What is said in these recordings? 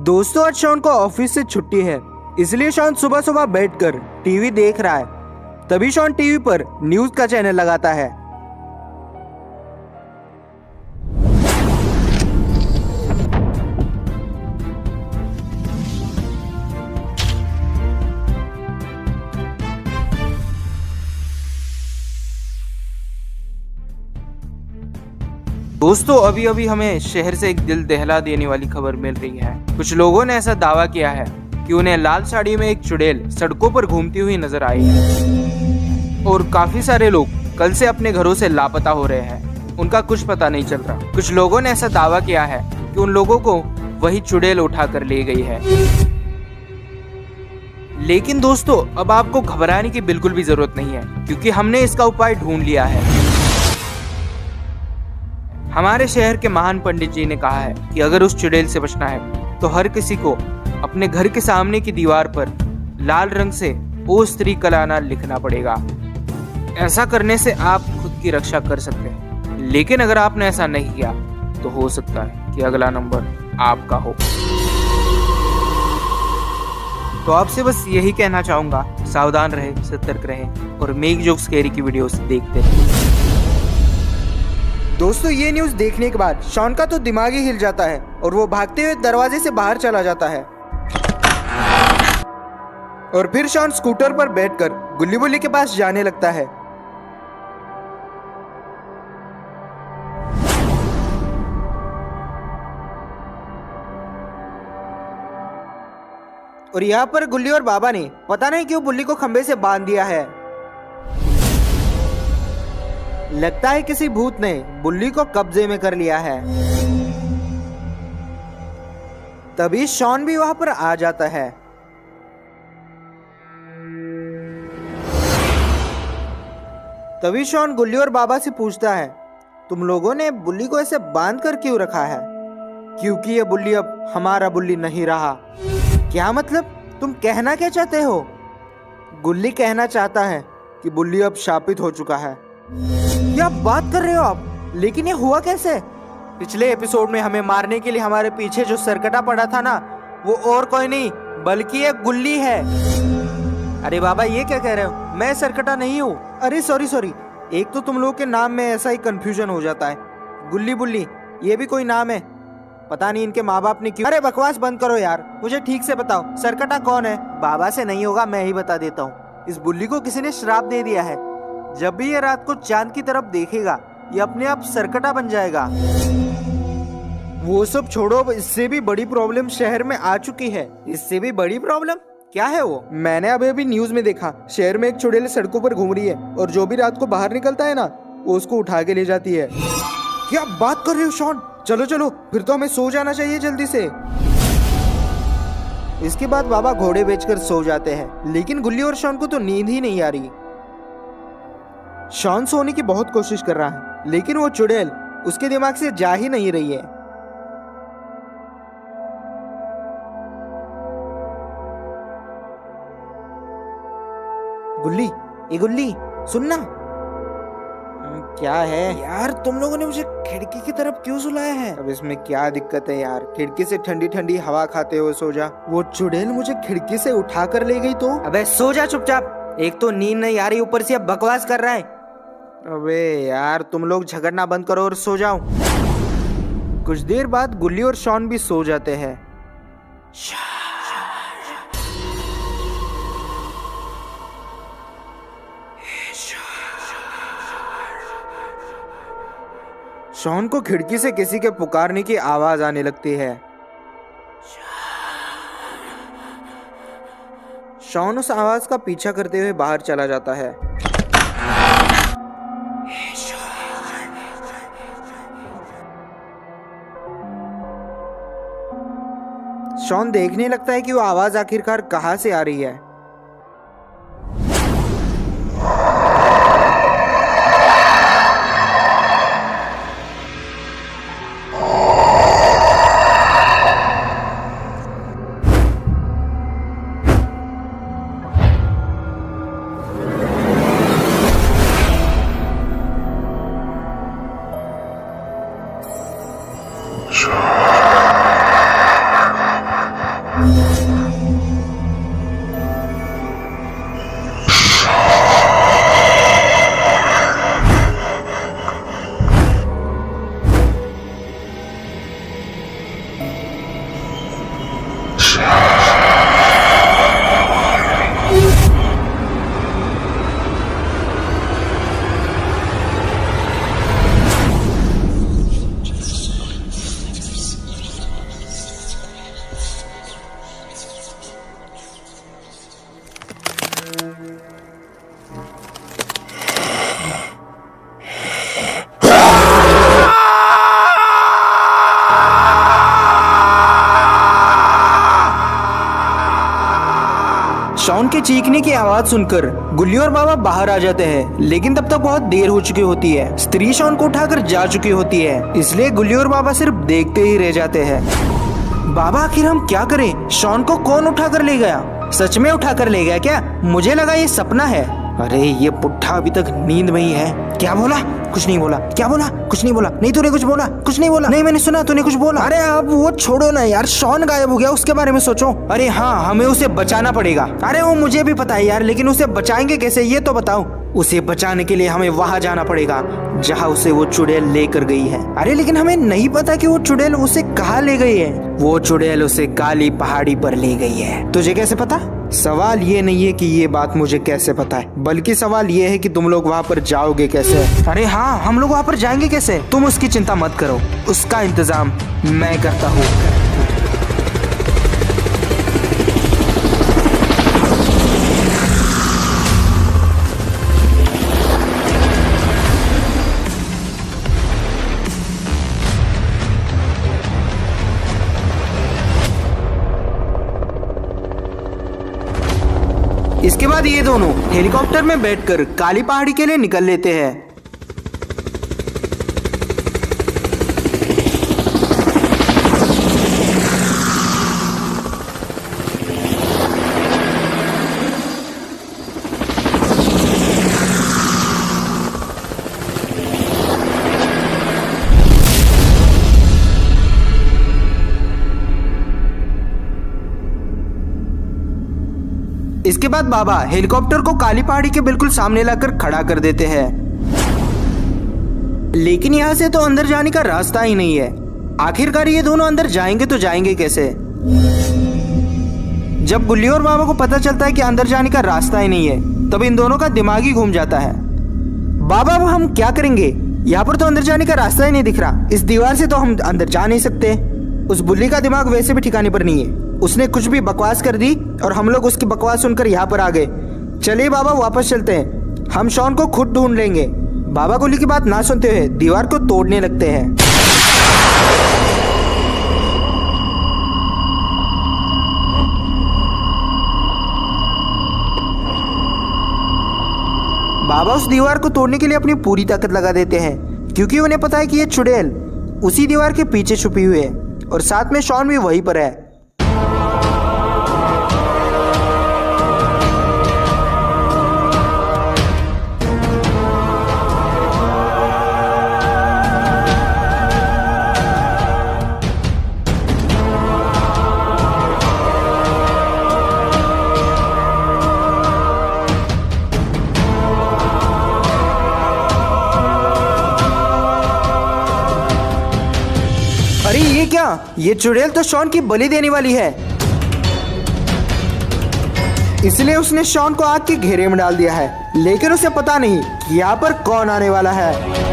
दोस्तों, आज शॉन को ऑफिस से छुट्टी है, इसलिए शॉन सुबह सुबह बैठकर टीवी देख रहा है। तभी शॉन टीवी पर न्यूज का चैनल लगाता है। दोस्तों, अभी अभी हमें शहर से एक दिल दहला देने वाली खबर मिल रही है। कुछ लोगों ने ऐसा दावा किया है कि उन्हें लाल साड़ी में एक चुड़ैल सड़कों पर घूमती हुई नजर आई है और काफी सारे लोग कल से अपने घरों से लापता हो रहे हैं। उनका कुछ पता नहीं चल रहा। कुछ लोगों ने ऐसा दावा किया है कि उन लोगों को वही चुड़ैल उठा कर ले गई है। लेकिन दोस्तों, अब आपको घबराने की बिल्कुल भी जरूरत नहीं है, क्योंकि हमने इसका उपाय ढूंढ लिया है। हमारे शहर के महान पंडित जी ने कहा है कि अगर उस चुड़ैल से बचना है तो हर किसी को अपने घर के सामने की दीवार पर लाल रंग से ओ स्त्री कलाना लिखना पड़ेगा। ऐसा करने से आप खुद की रक्षा कर सकते हैं। लेकिन अगर आपने ऐसा नहीं किया तो हो सकता है कि अगला नंबर आपका हो। तो आपसे बस यही कहना चाहूंगा, सावधान रहे, सतर्क रहे और मेक जोक स्कैरी की वीडियोस देखते रहे। दोस्तों, ये न्यूज देखने के बाद शॉन का तो दिमाग ही हिल जाता है और वो भागते हुए दरवाजे से बाहर चला जाता है। और फिर शॉन स्कूटर पर बैठकर गुल्ली बुल्ली के पास जाने लगता है। और यहाँ पर गुल्ली और बाबा ने पता नहीं क्यों बुल्ली को खंबे से बांध दिया है। लगता है किसी भूत ने बुल्ली को कब्जे में कर लिया है। तभी शॉन भी वहां पर आ जाता है। तभी शॉन गुल्ली और बाबा से पूछता है, तुम लोगों ने बुल्ली को ऐसे बांध कर क्यों रखा है? क्योंकि ये बुल्ली अब हमारा बुल्ली नहीं रहा। क्या मतलब? तुम कहना क्या चाहते हो? गुल्ली कहना चाहता है कि बुल्ली अब शापित हो चुका है। क्या बात कर रहे हो आप? लेकिन ये हुआ कैसे? पिछले एपिसोड में हमें मारने के लिए हमारे पीछे जो सरकटा पड़ा था ना, वो और कोई नहीं बल्कि एक गुल्ली है। अरे बाबा, ये क्या कह रहे हो? मैं सरकटा नहीं हूँ। अरे सॉरी, एक तो तुम लोगों के नाम में ऐसा ही कंफ्यूजन हो जाता है। गुल्ली बुल्ली ये भी कोई नाम है? पता नहीं इनके माँ बाप ने क्यों। अरे बकवास बंद करो यार, मुझे ठीक से बताओ, सरकटा कौन है? बाबा से नहीं होगा, मैं ही बता देता हूँ। इस बुल्ली को किसी ने श्राप दे दिया है। जब भी ये रात को चांद की तरफ देखेगा, ये अपने आप सरकटा बन जाएगा। वो सब छोड़ो, इससे भी बड़ी प्रॉब्लम शहर में आ चुकी है। इससे भी बड़ी प्रॉब्लम क्या है? वो मैंने अभी न्यूज में देखा, शहर में एक चुड़ैल सड़कों पर घूम रही है और जो भी रात को बाहर निकलता है ना, वो उसको उठा के ले जाती है। क्या बात कर रहे हो शॉन? चलो, फिर तो हमें सो जाना चाहिए जल्दी से। इसके बाद बाबा घोड़े बेचकर सो जाते हैं, लेकिन गुल्ली और शॉन को तो नींद ही नहीं आ रही। शॉन सोने की बहुत कोशिश कर रहा है, लेकिन वो चुड़ैल उसके दिमाग से जा ही नहीं रही है। गुल्ली, ए गुल्ली, सुनना। क्या है यार? तुम लोगों ने मुझे खिड़की की तरफ क्यों सुलाया है? अब इसमें क्या दिक्कत है यार? खिड़की से ठंडी ठंडी हवा खाते हो, सो जा। वो चुड़ैल मुझे खिड़की से उठा कर ले गई तो? अबे सो जा चुपचाप। एक तो नींद नहीं आ रही, ऊपर से अब बकवास कर रहा है। अबे यार, तुम लोग झगड़ना बंद करो और सो जाओ। कुछ देर बाद गुल्ली और शॉन भी सो जाते हैं। शॉन को खिड़की से किसी के पुकारने की आवाज आने लगती है। शॉन उस आवाज का पीछा करते हुए बाहर चला जाता है। शॉन देखने लगता है कि वो आवाज आखिरकार कहाँ से आ रही है। शॉन के चीखने की आवाज सुनकर गुल्ली और बाबा बाहर आ जाते हैं, लेकिन तब तक बहुत देर हो चुकी होती है। स्त्री शॉन को उठाकर जा चुकी होती है, इसलिए गुल्ली और बाबा सिर्फ देखते ही रह जाते हैं। बाबा आखिर हम क्या करें? शॉन को कौन उठाकर ले गया? सच में उठाकर ले गया क्या? मुझे लगा ये सपना है। अरे ये पुट्ठा अभी तक नींद में ही है। क्या बोला? कुछ नहीं बोला। क्या बोला? कुछ नहीं बोला। नहीं तूने कुछ बोला? कुछ नहीं बोला। नहीं मैंने सुना तूने कुछ बोला। अरे अब वो छोड़ो ना यार, शॉन गायब हो गया, उसके बारे में सोचो। अरे हाँ, हमें उसे बचाना पड़ेगा। अरे वो मुझे भी पता है यार, लेकिन उसे बचाएंगे कैसे ये तो बताओ। उसे बचाने के लिए हमें वहां जाना पड़ेगा जहाँ उसे वो चुड़ैल लेकर गई है। अरे लेकिन हमें नहीं पता कि वो चुड़ैल उसे कहाँ ले गई है। वो चुड़ैल उसे काली पहाड़ी पर ले गई है। तुझे कैसे पता? सवाल ये नहीं है कि ये बात मुझे कैसे पता है, बल्कि सवाल ये है कि तुम लोग वहाँ पर जाओगे कैसे। अरे हाँ, हम लोग वहाँ पर जाएंगे कैसे? तुम उसकी चिंता मत करो, उसका इंतजाम मैं करता हूँ। इसके बाद ये दोनों हेलीकॉप्टर में बैठकर काली पहाड़ी के लिए निकल लेते हैं। इसके बाद बाबा हेलीकॉप्टर को काली पहाड़ी के बिल्कुल सामने लाकर खड़ा कर देते हैं, लेकिन यहाँ से तो अंदर जाने का रास्ता ही नहीं है। आखिरकार ये दोनों अंदर जाएंगे तो जाएंगे कैसे? जब गुल्ली और बाबा को पता चलता है कि अंदर जाने का रास्ता ही नहीं है, तब इन दोनों का दिमाग ही घूम जाता है। बाबा अब हम क्या करेंगे? यहाँ पर तो अंदर जाने का रास्ता ही नहीं दिख रहा। इस दीवार से तो हम अंदर जा नहीं सकते। उस बुल्ली का दिमाग वैसे भी ठिकाने पर नहीं है। उसने कुछ भी बकवास कर दी और हम लोग उसकी बकवास सुनकर यहाँ पर आ गए। चलिए बाबा वापस चलते हैं, हम शॉन को खुद ढूंढ लेंगे। बाबा गुल्ली की बात ना सुनते हुए दीवार को तोड़ने लगते हैं। बाबा उस दीवार को तोड़ने के लिए अपनी पूरी ताकत लगा देते हैं, क्योंकि उन्हें पता है कि ये चुड़ैल उसी दीवार के पीछे छुपी हुई है और साथ में शॉन भी वहीं पर है। अरे ये क्या? ये चुड़ैल तो शॉन की बलि देने वाली है, इसलिए उसने शॉन को आग के घेरे में डाल दिया है। लेकिन उसे पता नहीं कि यहाँ पर कौन आने वाला है।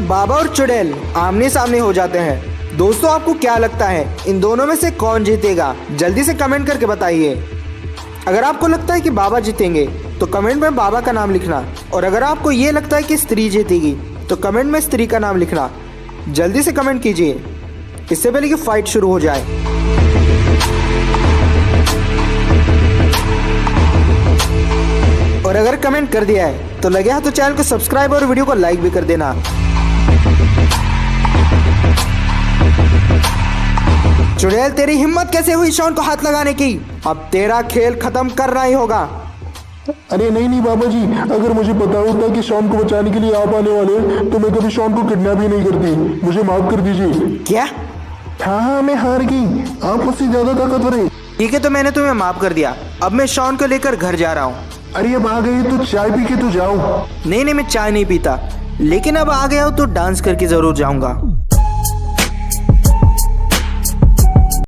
बाबा और चुड़ैल आमने सामने हो जाते हैं। दोस्तों आपको क्या लगता है इन दोनों में से कौन जीतेगा? जल्दी से कमेंट करके बताइए। अगर आपको लगता है कि बाबा जीतेंगे तो कमेंट में बाबा का नाम लिखना, और अगर आपको ये लगता है कि स्त्री जीतेगी तो कमेंट में स्त्री का नाम लिखना। जल्दी से कमेंट कीजिए इससे पहले कि फाइट शुरू हो जाए। और अगर कमेंट कर दिया है तो लगे हाथ तो चैनल को सब्सक्राइब और वीडियो को लाइक भी कर देना। चुड़ैल तेरी हिम्मत कैसे हुई शॉन को हाथ लगाने की? अब तेरा खेल खत्म करना ही होगा। अरे नहीं बाबा जी, अगर मुझे पता होता कि शॉन को बचाने के लिए आप आने वाले हैं तो मैं कभी शॉन को किडनैप ही नहीं करती। मुझे माफ कर दीजिए। क्या? हाँ मैं हार गई, आप मुझसे ज्यादा ताकतवर हैं। ठीक है तो मैंने तुम्हें माफ कर दिया। अब मैं शॉन को लेकर घर जा रहा हूँ। अरे अब आ गए तो चाय पी के तो जाओ। नहीं मैं चाय नहीं पीता, लेकिन अब आ गया हूँ तो डांस करके जरूर जाऊंगा।